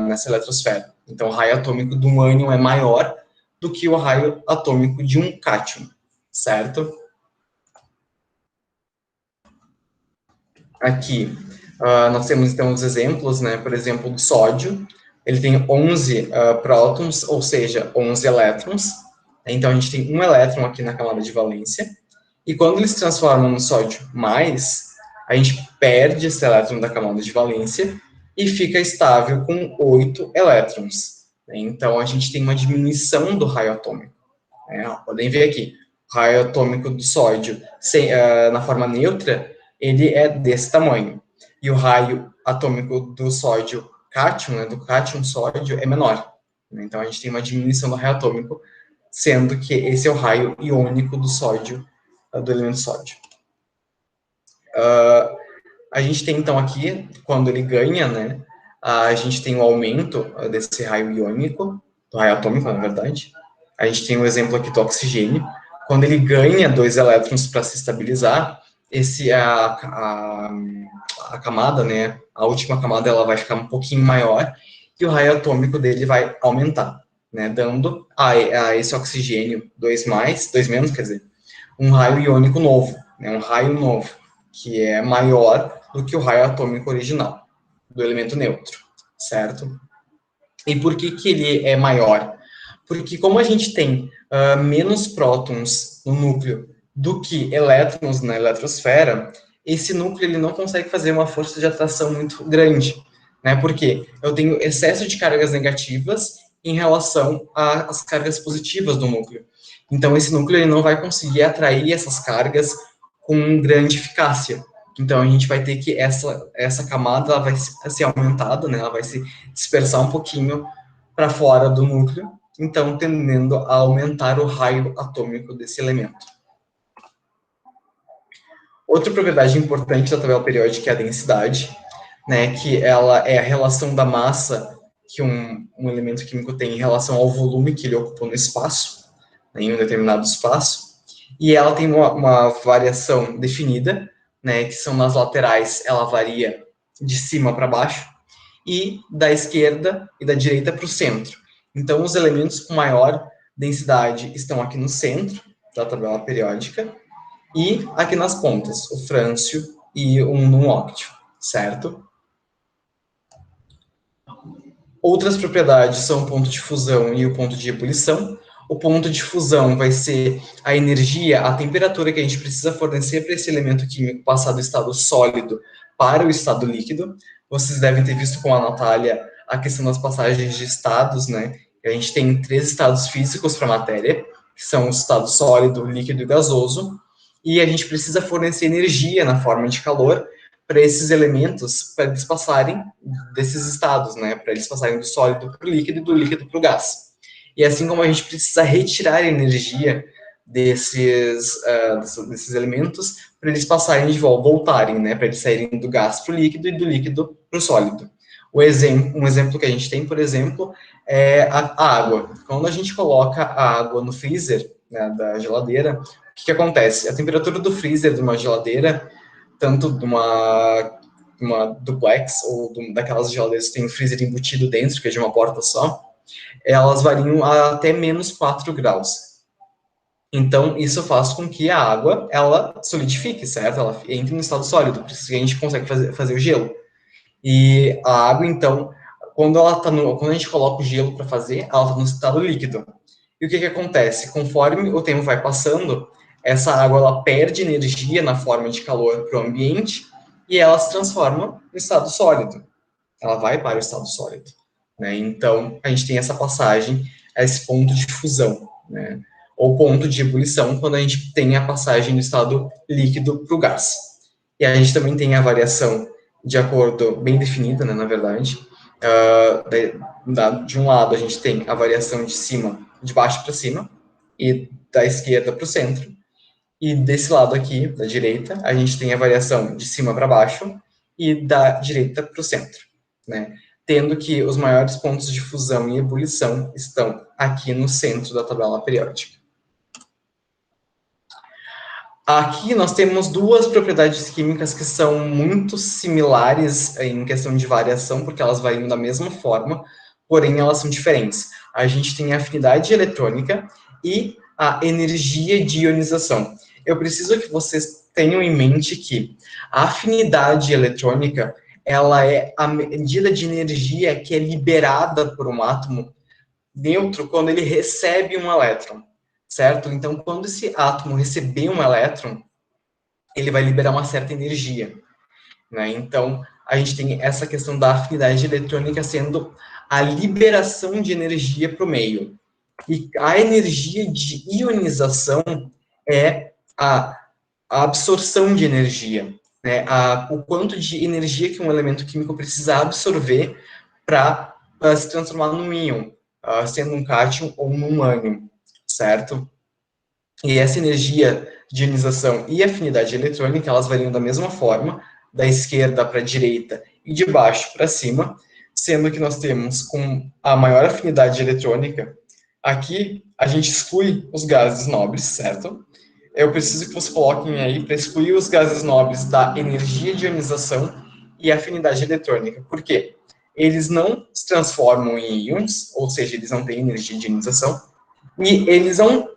C: nessa eletrosfera. Então, o raio atômico de um ânion é maior do que o raio atômico de um cátion, certo? Aqui, nós temos, então, os exemplos, né, por exemplo, do sódio, ele tem 11 prótons, ou seja, 11 elétrons, então a gente tem um elétron aqui na camada de valência, e quando ele se transforma no sódio mais, a gente perde esse elétron da camada de valência e fica estável com 8 elétrons. Então, a gente tem uma diminuição do raio atômico. Podem ver aqui, o raio atômico do sódio na forma neutra, ele é desse tamanho. E o raio atômico do sódio cátion, né, do cátion sódio, é menor. Então, a gente tem uma diminuição do raio atômico, sendo que esse é o raio iônico do sódio, do elemento sódio. A gente tem, então, aqui, quando ele ganha, né, a gente tem um aumento desse raio iônico, do raio atômico, na verdade. A gente tem um exemplo aqui do oxigênio. Quando ele ganha 2 elétrons para se estabilizar, a camada, né, a última camada, ela vai ficar um pouquinho maior, e o raio atômico dele vai aumentar, né, dando a esse oxigênio 2 menos, quer dizer, um raio iônico novo, né, um raio novo, que é maior do que o raio atômico original, do elemento neutro, certo? E por que ele é maior? Porque como a gente tem menos prótons no núcleo do que elétrons na eletrosfera, esse núcleo ele não consegue fazer uma força de atração muito grande, né? Porque eu tenho excesso de cargas negativas em relação às cargas positivas do núcleo. Então, esse núcleo ele não vai conseguir atrair essas cargas com grande eficácia. Então, a gente vai ter que essa camada ela vai ser aumentada, né? Ela vai se dispersar um pouquinho para fora do núcleo, então tendendo a aumentar o raio atômico desse elemento. Outra propriedade importante da tabela periódica é a densidade, né, que ela é a relação da massa que um elemento químico tem em relação ao volume que ele ocupou no espaço, né, em um determinado espaço, e ela tem uma variação definida, né, que são nas laterais, ela varia de cima para baixo, e da esquerda e da direita para o centro. Então, os elementos com maior densidade estão aqui no centro da tabela periódica, e aqui nas pontas, o frâncio e o monóctio, certo? Outras propriedades são o ponto de fusão e o ponto de ebulição. O ponto de fusão vai ser a energia, a temperatura que a gente precisa fornecer para esse elemento químico passar do estado sólido para o estado líquido. Vocês devem ter visto com a Natália a questão das passagens de estados, né? A gente tem 3 estados físicos para a matéria, que são o estado sólido, líquido e gasoso, e a gente precisa fornecer energia na forma de calor para esses elementos, para eles passarem desses estados, né? Para eles passarem do sólido para o líquido e do líquido para o gás. E assim como a gente precisa retirar energia desses elementos para eles passarem de volta, voltarem, né? Para eles saírem do gás para o líquido e do líquido para o sólido. Um exemplo que a gente tem, por exemplo, é a água. Quando a gente coloca a água no freezer, né, da geladeira, o que acontece? A temperatura do freezer de uma geladeira, tanto de uma duplex ou daquelas geladeiras que tem um freezer embutido dentro, que é de uma porta só, elas variam até menos 4 graus. Então, isso faz com que a água, ela solidifique, certo? Ela entre no estado sólido, por isso que a gente consegue fazer o gelo. E a água, então, quando a gente coloca o gelo para fazer, ela está no estado líquido. E o que acontece? Conforme o tempo vai passando, essa água ela perde energia na forma de calor para o ambiente e ela se transforma no estado sólido. ela vai para o estado sólido, né? Então, a gente tem essa passagem, esse ponto de fusão, né? Ou ponto de ebulição, quando a gente tem a passagem do estado líquido para o gás. E a gente também tem a variação de acordo, bem definida, né, na verdade. De um lado, a gente tem a variação de baixo para cima, e da esquerda para o centro. E desse lado aqui, da direita, a gente tem a variação de cima para baixo e da direita para o centro, né? Tendo que os maiores pontos de fusão e ebulição estão aqui no centro da tabela periódica. Aqui nós temos duas propriedades químicas que são muito similares em questão de variação, porque elas variam da mesma forma, porém elas são diferentes. A gente tem a afinidade eletrônica e a energia de ionização. Eu preciso que vocês tenham em mente que a afinidade eletrônica, ela é a medida de energia que é liberada por um átomo neutro quando ele recebe um elétron, certo? Então, quando esse átomo receber um elétron, ele vai liberar uma certa energia, né? Então, a gente tem essa questão da afinidade eletrônica sendo a liberação de energia para o meio. E a energia de ionização é a absorção de energia, né? O quanto de energia que um elemento químico precisa absorver para se transformar num íon, sendo um cátion ou um ânion, certo? E essa energia de ionização e afinidade eletrônica, elas variam da mesma forma, da esquerda para a direita e de baixo para cima, sendo que nós temos com a maior afinidade eletrônica, aqui a gente exclui os gases nobres, certo? Eu preciso que vocês coloquem aí para excluir os gases nobres da energia de ionização e afinidade eletrônica. Por quê? Eles não se transformam em íons, ou seja, eles não têm energia de ionização, e eles não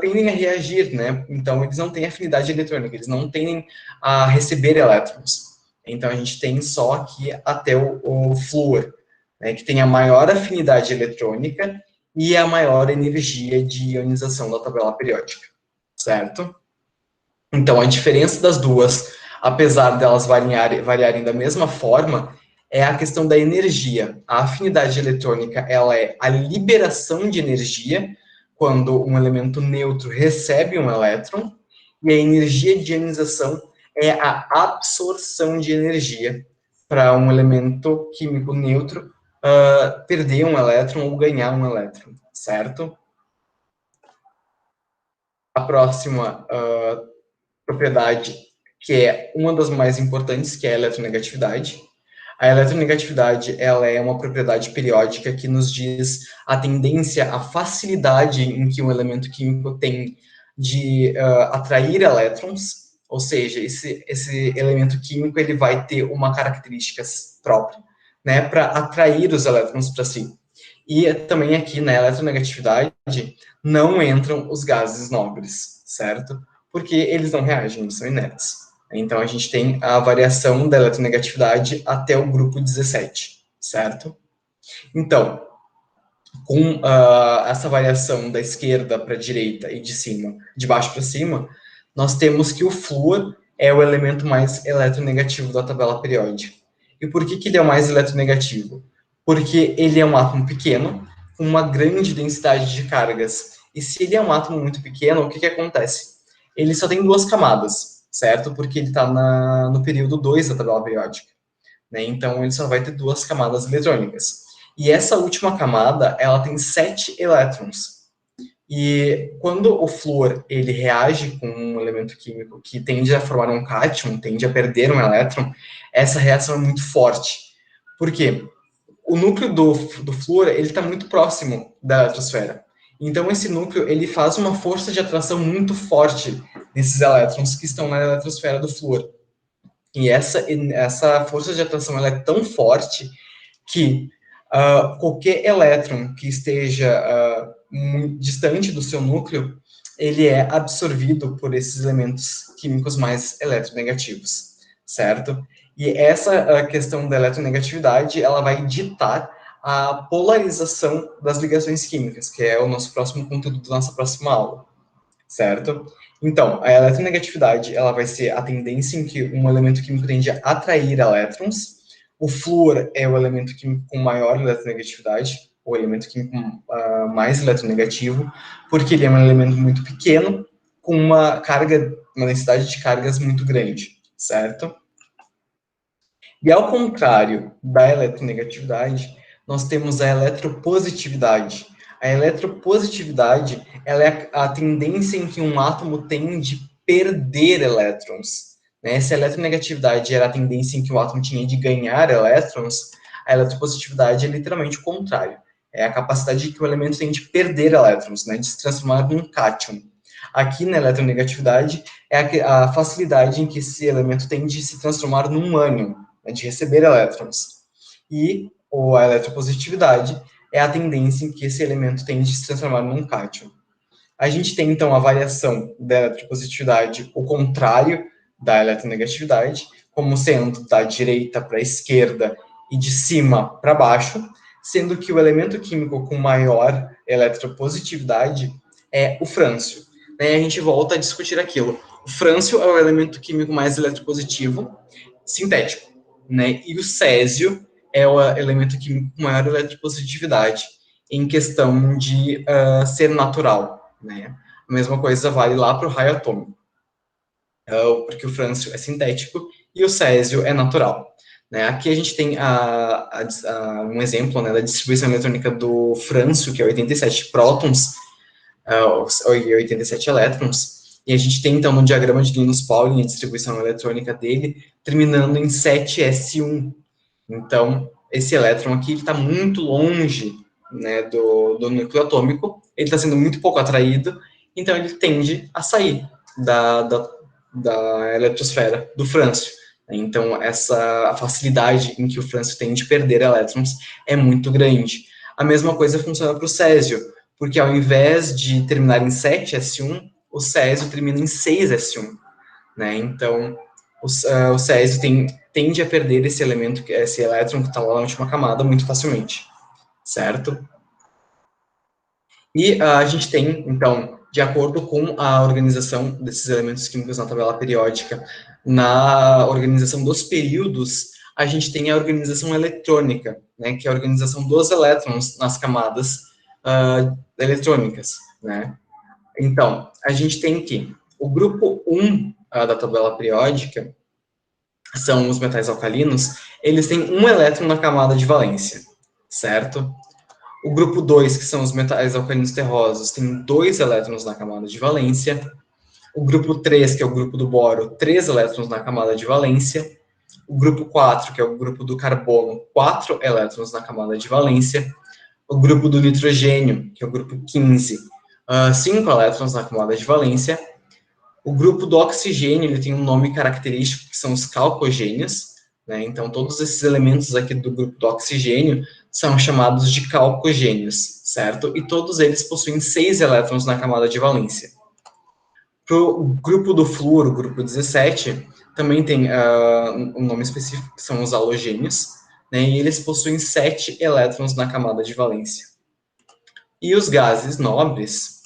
C: tendem a reagir, né? Então, eles não têm afinidade eletrônica, eles não tendem a receber elétrons. Então, a gente tem só aqui até o flúor, né, que tem a maior afinidade eletrônica e a maior energia de ionização da tabela periódica, certo? Então, a diferença das duas, apesar delas variarem da mesma forma, é a questão da energia. A afinidade eletrônica, ela é a liberação de energia, quando um elemento neutro recebe um elétron, e a energia de ionização é a absorção de energia para um elemento químico neutro perder um elétron ou ganhar um elétron, certo? A próxima propriedade, que é uma das mais importantes, que é a eletronegatividade. A eletronegatividade, ela é uma propriedade periódica que nos diz a tendência, a facilidade em que um elemento químico tem de atrair elétrons, ou seja, esse elemento químico ele vai ter uma característica própria, né, para atrair os elétrons para si. E também aqui na eletronegatividade não entram os gases nobres, certo? Porque eles não reagem, eles são inertes. Então, a gente tem a variação da eletronegatividade até o grupo 17, certo? Então, com essa variação da esquerda para a direita e de baixo para cima, nós temos que o flúor é o elemento mais eletronegativo da tabela periódica. E por que ele é o mais eletronegativo? Porque ele é um átomo pequeno, com uma grande densidade de cargas. E se ele é um átomo muito pequeno, o que acontece? Ele só tem duas camadas, certo? Porque ele está no período 2 da tabela periódica, né? Então, ele só vai ter duas camadas eletrônicas. E essa última camada, ela tem 7 elétrons. E quando o flúor, ele reage com um elemento químico que tende a formar um cátion, tende a perder um elétron, essa reação é muito forte. Por quê? O núcleo do flúor, ele está muito próximo da eletrosfera. Então, esse núcleo, ele faz uma força de atração muito forte nesses elétrons que estão na eletrosfera do flúor. E essa força de atração, ela é tão forte que qualquer elétron que esteja muito distante do seu núcleo, ele é absorvido por esses elementos químicos mais eletronegativos, certo? E essa questão da eletronegatividade, ela vai ditar a polarização das ligações químicas, que é o nosso próximo conteúdo da nossa próxima aula, certo? Então, a eletronegatividade, ela vai ser a tendência em que um elemento químico tende a atrair elétrons. O flúor é o elemento químico com maior eletronegatividade, o elemento químico mais eletronegativo, porque ele é um elemento muito pequeno, com uma densidade de cargas muito grande, certo? E ao contrário da eletronegatividade, nós temos a eletropositividade. A eletropositividade, ela é a tendência em que um átomo tem de perder elétrons, né? Se a eletronegatividade era a tendência em que o átomo tinha de ganhar elétrons, a eletropositividade é literalmente o contrário. É a capacidade que o elemento tem de perder elétrons, né? De se transformar num cátion. Aqui na eletronegatividade é a facilidade em que esse elemento tem de se transformar num ânion, né? De receber elétrons. E a eletropositividade é a tendência em que esse elemento tem de se transformar num cátion. A gente tem, então, a variação da eletropositividade, o contrário da eletronegatividade, como sendo da direita para a esquerda e de cima para baixo, sendo que o elemento químico com maior eletropositividade é o frâncio. A gente volta a discutir aquilo. O frâncio é o elemento químico mais eletropositivo, sintético, né? E o césio é o elemento químico com maior eletropositividade, em questão de ser natural, né? A mesma coisa vale lá para o raio atômico, porque o frâncio é sintético e o césio é natural. Né? Aqui a gente tem um exemplo, né, da distribuição eletrônica do frâncio, que é 87 prótons e 87 elétrons, e a gente tem, então, no diagrama de Linus-Pauling, a distribuição eletrônica dele, terminando em 7s1. Então, esse elétron aqui está muito longe, né, do núcleo atômico, ele está sendo muito pouco atraído, então ele tende a sair da eletrosfera do frâncio. Então, a facilidade em que o frâncio tem de perder elétrons é muito grande. A mesma coisa funciona para o césio, porque ao invés de terminar em 7s1, o césio termina em 6s1. Né? Então, o césio tende a perder esse elétron que está lá na última camada muito facilmente, certo? E a gente tem, então, de acordo com a organização desses elementos químicos na tabela periódica, na organização dos períodos, a gente tem a organização eletrônica, né, que é a organização dos elétrons nas camadas eletrônicas, né? Então, a gente tem aqui o grupo 1 da tabela periódica, são os metais alcalinos, eles têm um elétron na camada de valência, certo? O grupo 2, que são os metais alcalinos terrosos, tem 2 elétrons na camada de valência. O grupo 3, que é o grupo do boro, 3 elétrons na camada de valência. O grupo 4, que é o grupo do carbono, 4 elétrons na camada de valência. O grupo do nitrogênio, que é o grupo 15, 5 elétrons na camada de valência. O grupo do oxigênio, ele tem um nome característico, que são os calcogênios, né? Então, todos esses elementos aqui do grupo do oxigênio são chamados de calcogênios, certo? E todos eles possuem 6 elétrons na camada de valência. Para o grupo do flúor, o grupo 17, também tem um nome específico, que são os halogênios, né? E eles possuem 7 elétrons na camada de valência. E os gases nobres,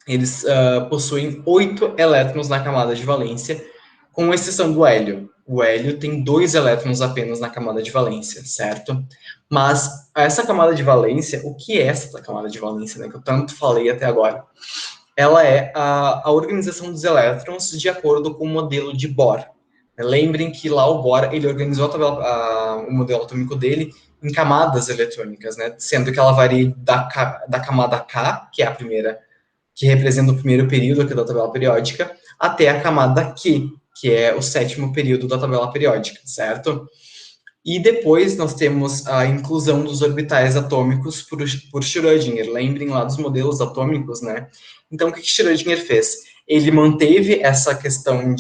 C: eles possuem 8 elétrons na camada de valência, com exceção do hélio. O hélio tem 2 elétrons apenas na camada de valência, certo? Mas essa camada de valência, o que é essa camada de valência, né, que eu tanto falei até agora? Ela é a organização dos elétrons de acordo com o modelo de Bohr. Lembrem que lá o Bohr, ele organizou o modelo atômico dele em camadas eletrônicas, né? Sendo que ela varia da camada K, que é a primeira, que representa o primeiro período aqui da tabela periódica, até a camada Q, que é o 7º período da tabela periódica, certo? E depois nós temos a inclusão dos orbitais atômicos por Schrödinger. Lembrem lá dos modelos atômicos, né? Então, o que Schrödinger fez? Ele manteve essa questão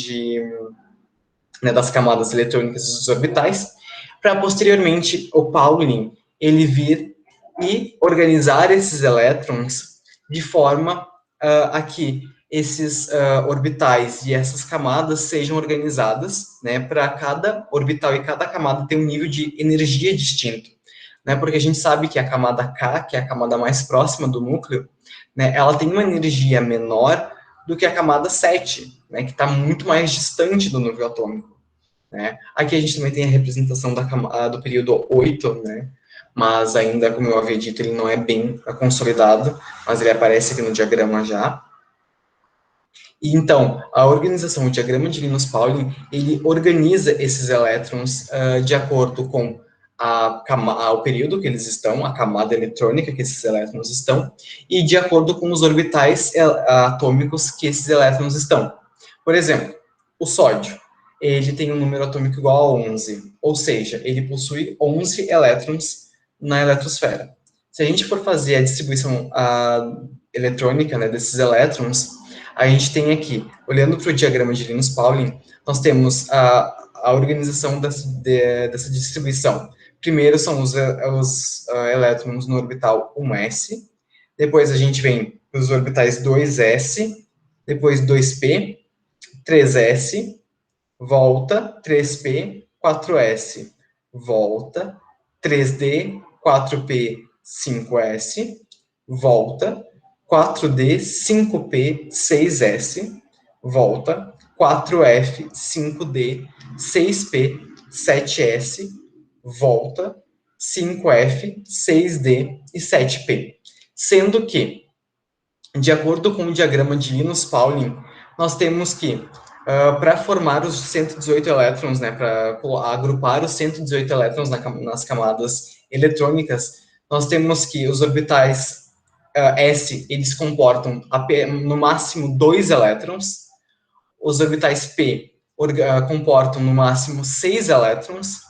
C: das camadas eletrônicas dos orbitais, para posteriormente o Pauling ele vir e organizar esses elétrons de forma a que esses orbitais e essas camadas sejam organizadas, né, para cada orbital e cada camada ter um nível de energia distinto, né, porque a gente sabe que a camada K, que é a camada mais próxima do núcleo, né, ela tem uma energia menor do que a camada 7, né, que está muito mais distante do núcleo atômico. né? Aqui a gente também tem a representação do período 8, né? Mas ainda, como eu havia dito, ele não é bem consolidado, mas ele aparece aqui no diagrama já. E então, a organização, o diagrama de Linus-Pauling, ele organiza esses elétrons de acordo com o período que eles estão, a camada eletrônica que esses elétrons estão, e de acordo com os orbitais atômicos que esses elétrons estão. Por exemplo, o sódio, ele tem um número atômico igual a 11, ou seja, ele possui 11 elétrons na eletrosfera. Se a gente for fazer a distribuição eletrônica, né, desses elétrons, a gente tem aqui, olhando para o diagrama de Linus-Pauling, nós temos a organização dessa distribuição. Primeiro são os elétrons no orbital 1s, depois a gente vem para os orbitais 2s, depois 2p, 3s, volta, 3p, 4s, volta, 3d, 4p, 5s, volta, 4D, 5P, 6S, volta, 4F, 5D, 6P, 7S, volta, 5F, 6D e 7P. Sendo que, de acordo com o diagrama de Linus-Pauling, nós temos que, para formar os 118 elétrons, né, para agrupar os 118 elétrons nas camadas eletrônicas, nós temos que os orbitais S, eles comportam no máximo 2 elétrons, os orbitais P comportam no máximo 6 elétrons,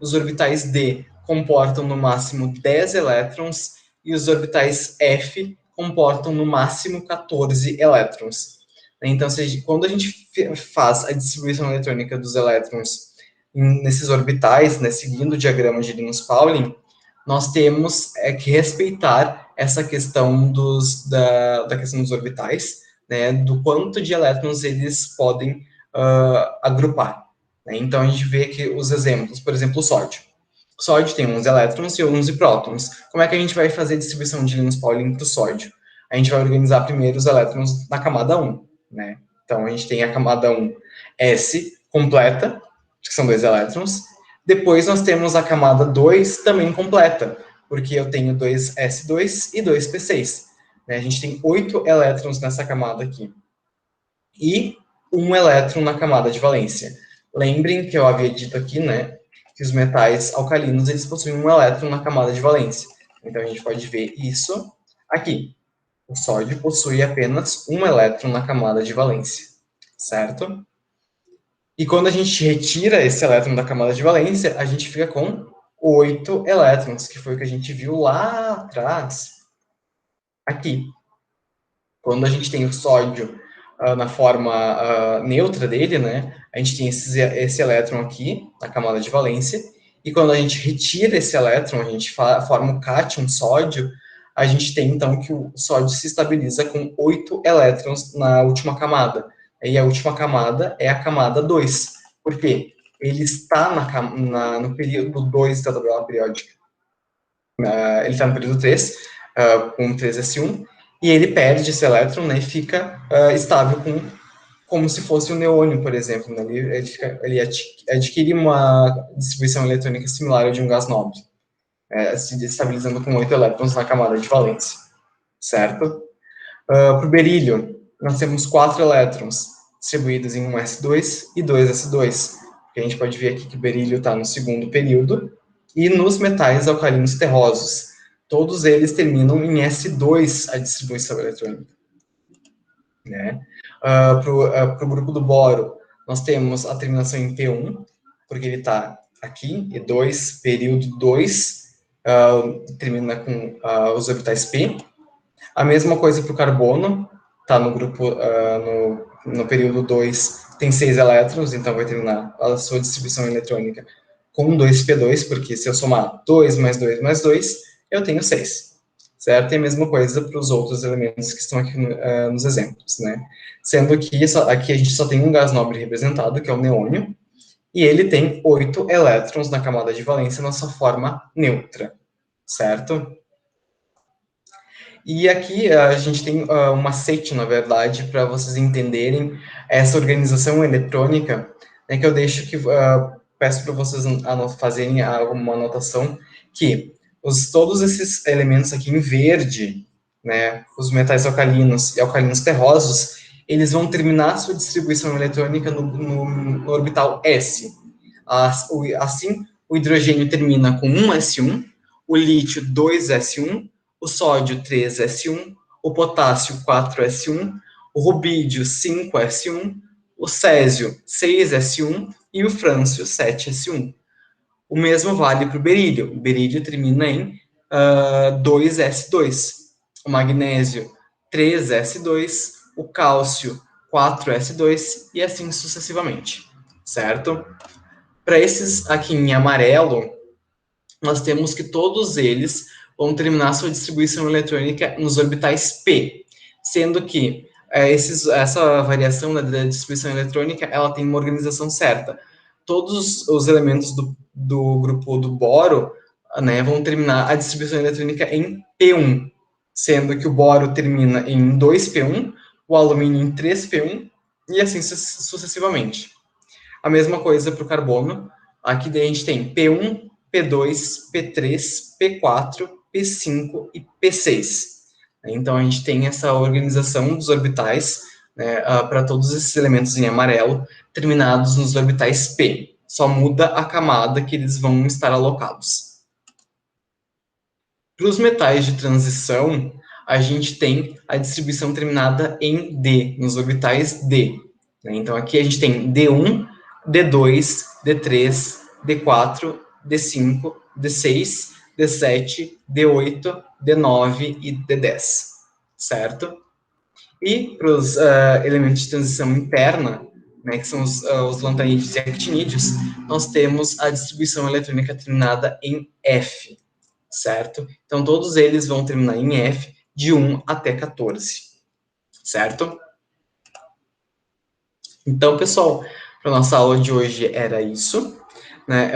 C: os orbitais D comportam no máximo 10 elétrons, e os orbitais F comportam no máximo 14 elétrons. Então, quando a gente faz a distribuição eletrônica dos elétrons nesses orbitais, né, seguindo o diagrama de Linus-Pauling, nós temos que respeitar essa questão da questão dos orbitais, né, do quanto de elétrons eles podem agrupar. Né? Então, a gente vê aqui os exemplos, por exemplo, o sódio. O sódio tem 11 elétrons e 11 prótons. Como é que a gente vai fazer a distribuição de Linus-Pauling para o sódio? A gente vai organizar primeiro os elétrons na camada 1. Né? Então, a gente tem a camada 1 S completa, que são 2 elétrons. Depois nós temos a camada 2 também completa, porque eu tenho 2s2 e 2p6. Né? A gente tem 8 elétrons nessa camada aqui. E 1 elétron na camada de valência. Lembrem que eu havia dito aqui, né, que os metais alcalinos, eles possuem 1 elétron na camada de valência. Então, a gente pode ver isso aqui. O sódio possui apenas 1 elétron na camada de valência, certo? E quando a gente retira esse elétron da camada de valência, a gente fica com 8 elétrons, que foi o que a gente viu lá atrás, aqui. Quando a gente tem o sódio na forma neutra dele, né, a gente tem esse elétron aqui, na camada de valência, e quando a gente retira esse elétron, a gente forma o cátion sódio, a gente tem, então, que o sódio se estabiliza com 8 elétrons na última camada. E a última camada é a camada 2. Por quê? Ele está no período 2 da tabela periódica. Ele está no período 3, com 3s1, e ele perde esse elétron, né, e fica estável como se fosse um neônio, por exemplo. Né? Ele adquire uma distribuição eletrônica similar ao de um gás nobre, se estabilizando com 8 elétrons na camada de valência. Certo? Para o berílio, nós temos 4 elétrons distribuídos em 1s2 e 2s2. A gente pode ver aqui que o berílio está no segundo período. E nos metais alcalinos terrosos, todos eles terminam em S2 a distribuição eletrônica. Né? Para o grupo do boro, nós temos a terminação em P1, porque ele está aqui, E2, período 2, termina com os orbitais P. A mesma coisa para o carbono, está no grupo, no período 2, tem 6 elétrons, então vai terminar a sua distribuição eletrônica com 2p2, porque se eu somar 2 mais 2 mais 2, eu tenho 6, certo? E a mesma coisa para os outros elementos que estão aqui nos exemplos, né? Sendo que aqui a gente só tem um gás nobre representado, que é o neônio, e ele tem 8 elétrons na camada de valência na sua forma neutra, certo? E aqui a gente tem um macete, na verdade, para vocês entenderem essa organização eletrônica é que eu deixo que peço para vocês fazerem uma anotação que todos esses elementos aqui em verde, né, os metais alcalinos e alcalinos terrosos, eles vão terminar sua distribuição eletrônica no orbital s. Assim, o hidrogênio termina com 1s1, o lítio 2s1, o sódio 3s1, o potássio 4s1, o rubídio 5s1, o césio 6s1 e o frâncio 7s1. O mesmo vale para o berílio. O berílio termina em 2s2. O magnésio 3s2, o cálcio 4s2 e assim sucessivamente, certo? Para esses aqui em amarelo, nós temos que todos eles vão terminar sua distribuição eletrônica nos orbitais p, sendo que essa variação da distribuição eletrônica, ela tem uma organização certa. Todos os elementos do grupo do boro, né, vão terminar a distribuição eletrônica em P1, sendo que o boro termina em 2P1, o alumínio em 3P1, e assim sucessivamente. A mesma coisa para o carbono. Aqui a gente tem P1, P2, P3, P4, P5 e P6. Então, a gente tem essa organização dos orbitais, né, para todos esses elementos em amarelo, terminados nos orbitais P. Só muda a camada que eles vão estar alocados. Para os metais de transição, a gente tem a distribuição terminada em D, nos orbitais D. Então, aqui a gente tem D1, D2, D3, D4, D5, D6, D7, D8, D9 e D10, certo? E para os elementos de transição interna, né, que são os lantanídeos e actinídeos, nós temos a distribuição eletrônica terminada em F, certo? Então, todos eles vão terminar em F de 1 até 14, certo? Então, pessoal, para nossa aula de hoje era isso. Né?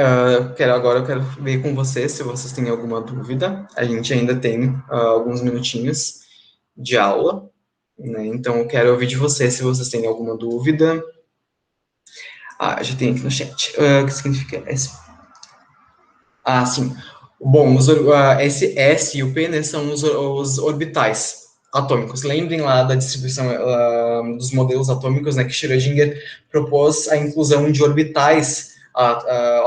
C: Agora eu quero ver com vocês se vocês têm alguma dúvida. A gente ainda tem alguns minutinhos de aula, né? Então eu quero ouvir de vocês se vocês têm alguma dúvida. Já tem aqui no chat. O que significa S? Sim. Bom, esse S e o P, né, são os orbitais atômicos. Lembrem lá da distribuição dos modelos atômicos, né, que Schrödinger propôs a inclusão de orbitais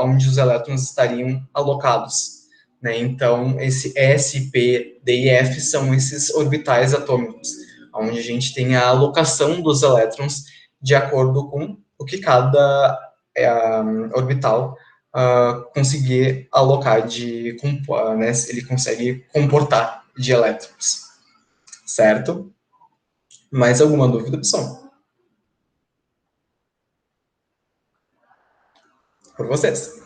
C: onde os elétrons estariam alocados, né? Então, esse S, P, D e F são esses orbitais atômicos, onde a gente tem a alocação dos elétrons de acordo com o que cada orbital conseguir alocar né, ele consegue comportar de elétrons, certo? Mais alguma dúvida, pessoal? Por vocês.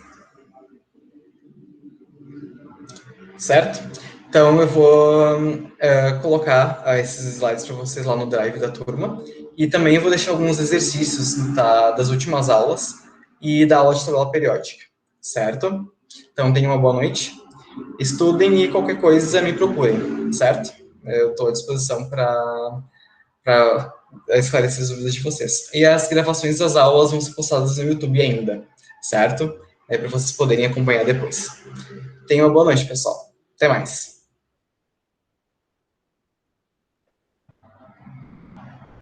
C: Certo? Então, eu vou colocar esses slides para vocês lá no Drive da turma. E também eu vou deixar alguns exercícios das últimas aulas e da aula de tabela periódica. Certo? Então, tenham uma boa noite. Estudem e qualquer coisa me procurem. Certo? Eu estou à disposição para esclarecer as dúvidas de vocês. E as gravações das aulas vão ser postadas no YouTube ainda. Certo? Para vocês poderem acompanhar depois. Tenham uma boa noite, pessoal. Até mais.